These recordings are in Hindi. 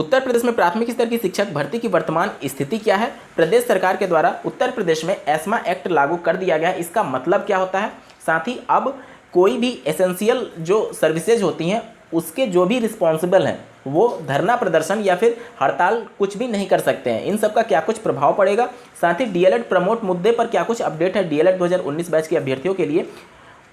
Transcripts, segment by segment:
उत्तर प्रदेश में प्राथमिक स्तर की शिक्षक भर्ती की वर्तमान स्थिति क्या है? प्रदेश सरकार के द्वारा उत्तर प्रदेश में एस्मा एक्ट लागू कर दिया गया है, इसका मतलब क्या होता है? साथ ही अब कोई भी एसेंशियल जो सर्विसेज होती हैं उसके जो भी रिस्पॉन्सिबल हैं वो धरना प्रदर्शन या फिर हड़ताल कुछ भी नहीं कर सकते हैं। इन सब का क्या कुछ प्रभाव पड़ेगा? साथ ही डीएलएड प्रमोट मुद्दे पर क्या कुछ अपडेट है डीएलएड 2019 बैच के अभ्यर्थियों के लिए?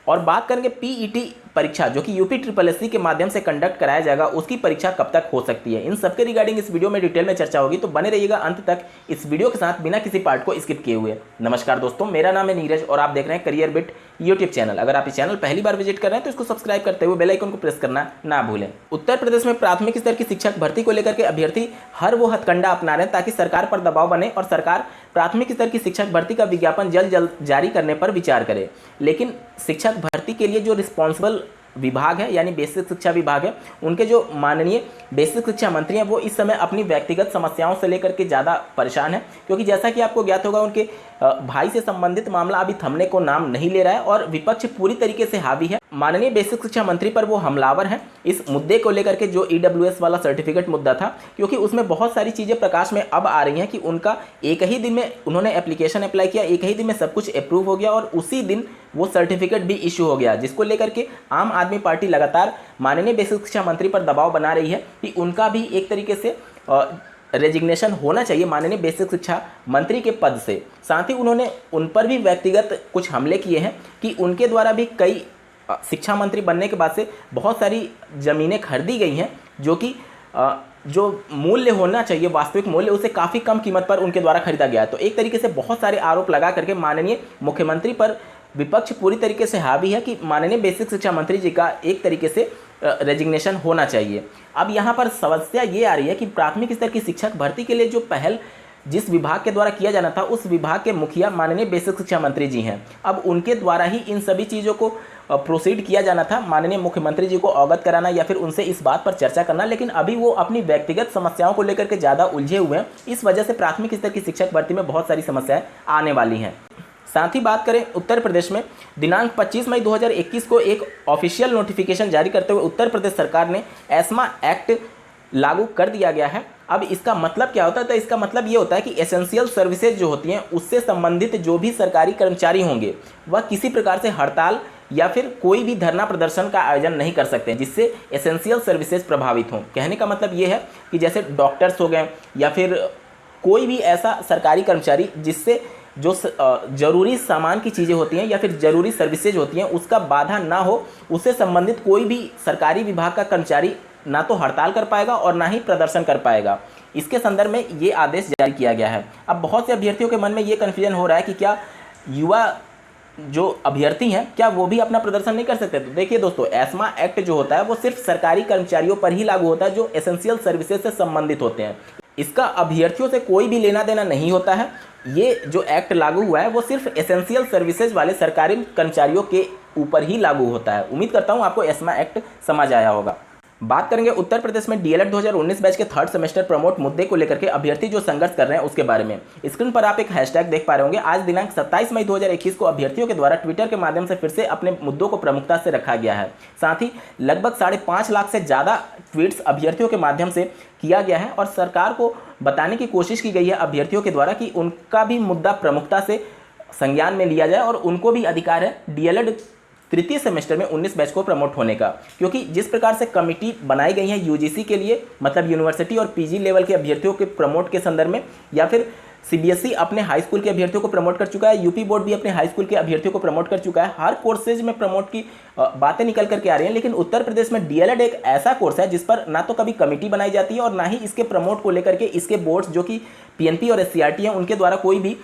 और बात करेंगे पीईटी परीक्षा जो कि यूपी ट्रिपल एससी के माध्यम से कंडक्ट कराया जाएगा, उसकी परीक्षा कब तक हो सकती है? इन सबके रिगार्डिंग इस वीडियो में डिटेल में चर्चा होगी, तो बने रहिएगा अंत तक इस वीडियो के साथ बिना किसी पार्ट को स्किप किए हुए। नमस्कार दोस्तों, मेरा नाम है नीरज और आप देख रहे हैं करियर बिट यूट्यूब चैनल। अगर आप इस चैनल पहली बार विजिट कर रहे हैं तो इसको सब्सक्राइब करते हुए बेल आइकन को प्रेस करना ना भूलें। उत्तर प्रदेश में प्राथमिक स्तर की शिक्षक भर्ती को लेकर के अभ्यर्थी हर वो हथकंडा अपना रहे हैं ताकि सरकार पर दबाव बने और सरकार प्राथमिक स्तर की शिक्षक भर्ती का विज्ञापन जल्द जारी करने पर विचार करे। लेकिन शिक्षक भर्ती के लिए जो रिस्पॉन्सिबल विभाग है यानी बेसिक शिक्षा विभाग है, उनके जो माननीय बेसिक शिक्षा मंत्री हैं वो इस समय अपनी व्यक्तिगत समस्याओं से लेकर के ज़्यादा परेशान है, क्योंकि जैसा कि आपको ज्ञात होगा उनके भाई से संबंधित मामला अभी थमने को नाम नहीं ले रहा है और विपक्ष पूरी तरीके से हावी है। माननीय बेसिक शिक्षा मंत्री पर वो हमलावर हैं इस मुद्दे को लेकर के, जो ईडब्ल्यूएस वाला सर्टिफिकेट मुद्दा था, क्योंकि उसमें बहुत सारी चीज़ें प्रकाश में अब आ रही हैं कि उनका एक ही दिन में उन्होंने एप्लीकेशन अप्लाई किया, एक ही दिन में सब कुछ अप्रूव हो गया और उसी दिन वो सर्टिफिकेट भी इशू हो गया, जिसको लेकर के आम आदमी पार्टी लगातार माननीय बेसिक शिक्षा मंत्री पर दबाव बना रही है कि उनका भी एक तरीके से रेजिग्नेशन होना चाहिए माननीय बेसिक शिक्षा मंत्री के पद से। साथ ही उन्होंने उन पर भी व्यक्तिगत कुछ हमले किए हैं कि उनके द्वारा भी कई शिक्षा मंत्री बनने के बाद से बहुत सारी ज़मीनें खरीदी गई हैं जो कि जो मूल्य होना चाहिए वास्तविक मूल्य उससे काफ़ी कम कीमत पर उनके द्वारा खरीदा गया है। तो एक तरीके से बहुत सारे आरोप लगा करके माननीय मुख्यमंत्री पर विपक्ष पूरी तरीके से हावी है कि माननीय बेसिक शिक्षा मंत्री जी का एक तरीके से रेजिग्नेशन होना चाहिए। अब यहाँ पर समस्या ये आ रही है कि प्राथमिक स्तर की शिक्षक भर्ती के लिए जो पहल जिस विभाग के द्वारा किया जाना था उस विभाग के मुखिया माननीय बेसिक शिक्षा मंत्री जी हैं। अब उनके द्वारा ही इन सभी चीज़ों को प्रोसीड किया जाना था, माननीय मुख्यमंत्री जी को अवगत कराना या फिर उनसे इस बात पर चर्चा करना, लेकिन अभी वो अपनी व्यक्तिगत समस्याओं को लेकर के ज़्यादा उलझे हुए हैं। इस वजह से प्राथमिक स्तर की शिक्षक भर्ती में बहुत सारी समस्याएं आने वाली हैं। साथ ही बात करें उत्तर प्रदेश में दिनांक 25 मई 2021 को एक ऑफिशियल नोटिफिकेशन जारी करते हुए उत्तर प्रदेश सरकार ने एस्मा एक्ट लागू कर दिया गया है। अब इसका मतलब क्या होता है? तो इसका मतलब ये होता है कि एसेंशियल सर्विसेज जो होती हैं उससे संबंधित जो भी सरकारी कर्मचारी होंगे वह किसी प्रकार से हड़ताल या फिर कोई भी धरना प्रदर्शन का आयोजन नहीं कर सकते हैं जिससे एसेंशियल सर्विसेज प्रभावित हों। कहने का मतलब ये है कि जैसे डॉक्टर्स हो गए या फिर कोई भी ऐसा सरकारी कर्मचारी जिससे जो जरूरी सामान की चीज़ें होती हैं या फिर जरूरी सर्विसेज होती हैं उसका बाधा ना हो, उससे संबंधित कोई भी सरकारी विभाग का कर्मचारी ना तो हड़ताल कर पाएगा और ना ही प्रदर्शन कर पाएगा। इसके संदर्भ में ये आदेश जारी किया गया है। अब बहुत से अभ्यर्थियों के मन में ये कन्फ्यूजन हो रहा है कि क्या युवा जो अभ्यर्थी हैं क्या वो भी अपना प्रदर्शन नहीं कर सकते? तो देखिए दोस्तों, एस्मा एक्ट जो होता है वो सिर्फ सरकारी कर्मचारियों पर ही लागू होता है जो एसेंशियल सर्विसेज से संबंधित होते हैं। इसका अभ्यर्थियों से कोई भी लेना देना नहीं होता है। ये जो एक्ट लागू हुआ है वो सिर्फ एसेंशियल सर्विसेज वाले सरकारी कर्मचारियों के ऊपर ही लागू होता है। उम्मीद करता हूँ आपको एस्मा एक्ट समझ आया होगा। बात करेंगे उत्तर प्रदेश में डीएलएड 2019 बैच के थर्ड सेमेस्टर प्रमोट मुद्दे को लेकर के अभ्यर्थी जो संघर्ष कर रहे हैं उसके बारे में। स्क्रीन पर आप एक हैशटैग देख पा रहे होंगे। आज दिनांक 27 मई 2021 को अभ्यर्थियों के द्वारा ट्विटर के माध्यम से फिर से अपने मुद्दों को प्रमुखता से रखा गया है। साथ ही लगभग 5.5 लाख से ज़्यादा ट्वीट्स अभ्यर्थियों के माध्यम से किया गया है और सरकार को बताने की कोशिश की गई है अभ्यर्थियों के द्वारा कि उनका भी मुद्दा प्रमुखता से संज्ञान में लिया जाए और उनको भी अधिकार है डीएलएड तृतीय सेमेस्टर में 19 बैच को प्रमोट होने का। क्योंकि जिस प्रकार से कमिटी बनाई गई है यूजीसी के लिए, मतलब यूनिवर्सिटी और पीजी लेवल के अभ्यर्थियों के प्रमोट के संदर्भ में, या फिर सीबीएसई अपने हाई स्कूल के अभ्यर्थियों को प्रमोट कर चुका है, यूपी बोर्ड भी अपने हाई स्कूल के अभ्यर्थियों को प्रमोट कर चुका है। हर कोर्सेज में प्रमोट की बातें निकल करके आ रही हैं, लेकिन उत्तर प्रदेश में डीएलएड एक ऐसा कोर्स है जिस पर ना तो कभी कमेटी बनाई जाती है और ना ही इसके प्रमोट को लेकर के इसके बोर्ड्स जो कि पीएनपी और एससीईआरटी हैं उनके द्वारा कोई भी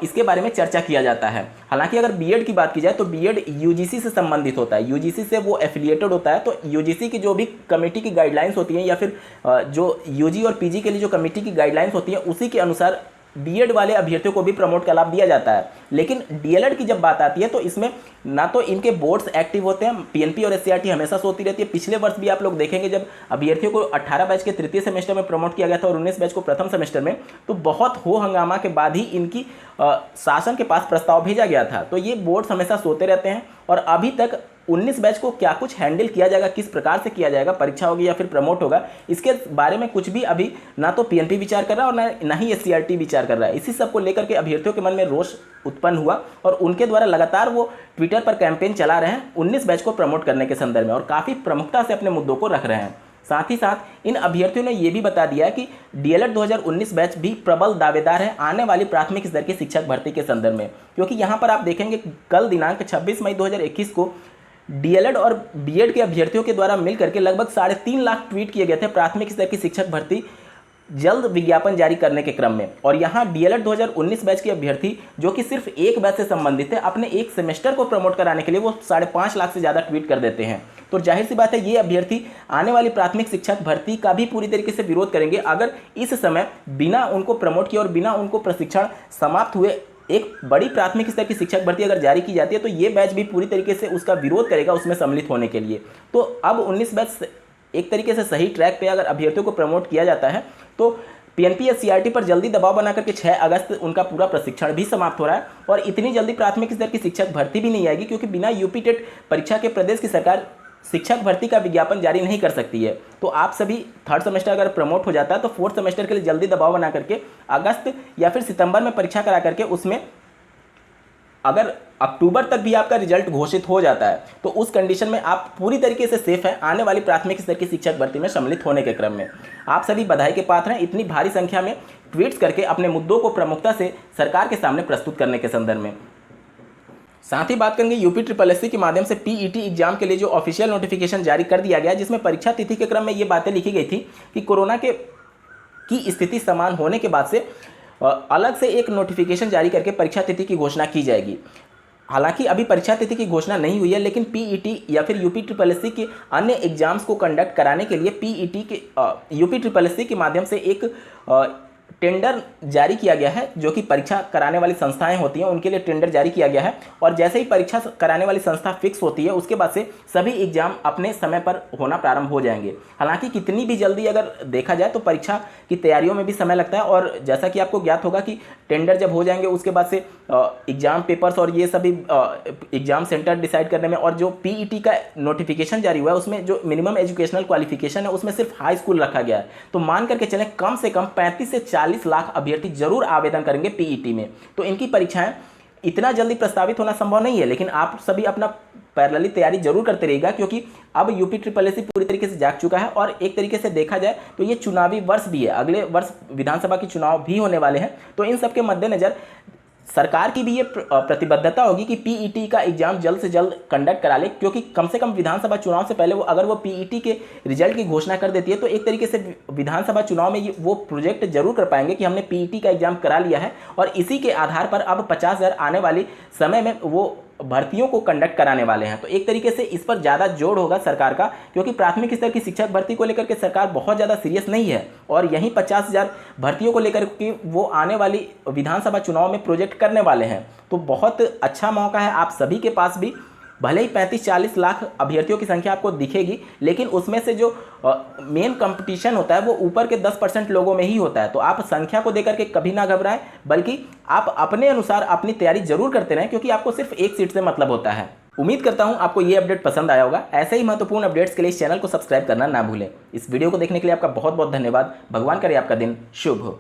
इसके बारे में चर्चा किया जाता है। हालांकि अगर बीएड की बात की जाए तो बीएड यूजीसी से संबंधित होता है, यूजीसी से वो एफिलिएटेड होता है। तो यूजीसी की जो भी कमेटी की गाइडलाइंस होती हैं या फिर जो यूजी और पीजी के लिए जो कमेटी की गाइडलाइंस होती है उसी के अनुसार बीएड वाले अभ्यर्थियों को भी प्रमोट का लाभ दिया जाता है। लेकिन डीएलएड की जब बात आती है तो इसमें ना तो इनके बोर्ड्स एक्टिव होते हैं, पीएनपी और एससीईआरटी हमेशा से होती रहती है। पिछले वर्ष भी आप लोग देखेंगे जब अभ्यर्थियों को 18 बैच के तृतीय सेमेस्टर में प्रमोट किया गया था और 19 बैच को प्रथम सेमेस्टर में, तो बहुत हो हंगामा के बाद ही इनकी शासन के पास प्रस्ताव भेजा गया था। तो ये बोर्ड्स हमेशा सोते रहते हैं और अभी तक 19 बैच को क्या कुछ हैंडल किया जाएगा, किस प्रकार से किया जाएगा, परीक्षा होगी या फिर प्रमोट होगा, इसके बारे में कुछ भी अभी ना तो पीएनपी विचार कर रहा है और ना ही एससीईआरटी विचार कर रहा है। इसी सब को लेकर के अभ्यर्थियों के मन में रोष उत्पन्न हुआ और उनके द्वारा लगातार वो ट्विटर पर कैंपेन चला रहे हैं 19 बैच को प्रमोट करने के संदर्भ में और काफ़ी प्रमुखता से अपने मुद्दों को रख रहे हैं। साथ ही साथ इन अभ्यर्थियों ने यह भी बता दिया है कि डीएलएड 2019 बैच भी प्रबल दावेदार है आने वाली प्राथमिक स्तर की शिक्षक भर्ती के संदर्भ में, क्योंकि यहाँ पर आप देखेंगे कल दिनांक 26 मई 2021 को डीएलएड और बीएड के अभ्यर्थियों के द्वारा मिलकर के लगभग 3.5 लाख ट्वीट किए गए थे प्राथमिक स्तर की शिक्षक भर्ती जल्द विज्ञापन जारी करने के क्रम में। और यहाँ डीएलएड 2019 बैच के अभ्यर्थी जो कि सिर्फ एक बैच से संबंधित है, अपने एक सेमेस्टर को प्रमोट कराने के लिए वो 5.5 लाख से ज़्यादा ट्वीट कर देते हैं। तो जाहिर सी बात है ये अभ्यर्थी आने वाली प्राथमिक शिक्षक भर्ती का भी पूरी तरीके से विरोध करेंगे अगर इस समय बिना उनको प्रमोट किए और बिना उनको प्रशिक्षण समाप्त हुए एक बड़ी प्राथमिक स्तर की शिक्षक भर्ती अगर जारी की जाती है तो ये बैच भी पूरी तरीके से उसका विरोध करेगा उसमें सम्मिलित होने के लिए। तो अब 19 बैच एक तरीके से सही ट्रैक पे अगर अभ्यर्थियों को प्रमोट किया जाता है तो पीएनपी या सीआरटी पर जल्दी दबाव बना करके 6 अगस्त उनका पूरा प्रशिक्षण भी समाप्त हो रहा है और इतनी जल्दी प्राथमिक स्तर की शिक्षक भर्ती भी नहीं आएगी, क्योंकि बिना यूपी टेट परीक्षा के प्रदेश की सरकार शिक्षक भर्ती का विज्ञापन जारी नहीं कर सकती है। तो आप सभी 3rd सेमेस्टर अगर प्रमोट हो जाता है तो 4th सेमेस्टर के लिए जल्दी दबाव बना करके अगस्त या फिर सितंबर में परीक्षा करा करके उसमें अगर अक्टूबर तक भी आपका रिजल्ट घोषित हो जाता है तो उस कंडीशन में आप पूरी तरीके से सेफ है आने वाली प्राथमिक स्तर की शिक्षक भर्ती में सम्मिलित होने के क्रम में। आप सभी बधाई के पात्र हैं इतनी भारी संख्या में ट्वीट्स करके अपने मुद्दों को प्रमुखता से सरकार के सामने प्रस्तुत करने के संदर्भ में। साथ ही बात करेंगे यूपी SSC के माध्यम से पीईटी एग्जाम के लिए जो ऑफिशियल नोटिफिकेशन जारी कर दिया गया, जिसमें परीक्षा तिथि के क्रम में ये बातें लिखी गई थी कि कोरोना की स्थिति समान होने के बाद से अलग से एक नोटिफिकेशन जारी करके परीक्षा तिथि की घोषणा की जाएगी। हालांकि अभी परीक्षा तिथि की घोषणा नहीं हुई है, लेकिन पीईटी या फिर यूपी SSC के अन्य एग्जाम्स को कंडक्ट कराने के लिए पीईटी के यूपी SSC के माध्यम से एक टेंडर जारी किया गया है, जो कि परीक्षा कराने वाली संस्थाएं होती हैं उनके लिए टेंडर जारी किया गया है। और जैसे ही परीक्षा कराने वाली संस्था फिक्स होती है उसके बाद से सभी एग्जाम अपने समय पर होना प्रारंभ हो जाएंगे। हालांकि कितनी भी जल्दी अगर देखा जाए तो परीक्षा की तैयारियों में भी समय लगता है और जैसा कि आपको ज्ञात होगा कि टेंडर जब हो जाएंगे उसके बाद से एग्जाम पेपर्स और ये सभी एग्जाम सेंटर डिसाइड करने में, और जो पीईटी का नोटिफिकेशन जारी हुआ है उसमें जो मिनिमम एजुकेशनल क्वालिफिकेशन है उसमें सिर्फ हाई स्कूल रखा गया है। तो मान करके चलें कम से कम 35 से 40 लाख अभ्यर्थी जरूर आवेदन करेंगे पीईटी में। तो इनकी परीक्षाएं इतना जल्दी प्रस्तावित होना संभव नहीं है, लेकिन आप सभी अपना पैरेलली तैयारी जरूर करते रहिएगा, क्योंकि अब यूपी SSC पूरी तरीके से जाग चुका है और एक तरीके से देखा जाए तो ये चुनावी वर्ष भी है, अगले वर्ष विधानसभा के चुनाव भी होने वाले हैं। तो इन सब के मद्देनजर सरकार की भी ये प्रतिबद्धता होगी कि पीईटी का एग्जाम जल्द से जल्द कंडक्ट करा ले, क्योंकि कम से कम विधानसभा चुनाव से पहले अगर वो पीईटी के रिजल्ट की घोषणा कर देती है तो एक तरीके से विधानसभा चुनाव में वो प्रोजेक्ट जरूर कर पाएंगे कि हमने पीईटी का एग्जाम करा लिया है और इसी के आधार पर अब 50,000 आने वाली समय में वो भर्तियों को कंडक्ट कराने वाले हैं। तो एक तरीके से इस पर ज़्यादा जोर होगा सरकार का, क्योंकि प्राथमिक स्तर की शिक्षक भर्ती को लेकर के सरकार बहुत ज़्यादा सीरियस नहीं है और यहीं 50,000 भर्तियों को लेकर के वो आने वाली विधानसभा चुनाव में प्रोजेक्ट करने वाले हैं। तो बहुत अच्छा मौका है आप सभी के पास भी। भले ही 35-40 लाख अभ्यर्थियों की संख्या आपको दिखेगी, लेकिन उसमें से जो मेन कंपटीशन होता है वो ऊपर के 10% लोगों में ही होता है। तो आप संख्या को देकर के कभी ना घबराएं, बल्कि आप अपने अनुसार अपनी तैयारी जरूर करते रहें, क्योंकि आपको सिर्फ एक सीट से मतलब होता है। उम्मीद करता हूं आपको ये अपडेट पसंद आया होगा। ऐसे ही महत्वपूर्ण अपडेट्स के लिए इस चैनल को सब्सक्राइब करना ना भूलें। इस वीडियो को देखने के लिए आपका बहुत बहुत धन्यवाद। भगवान करे आपका दिन शुभ हो।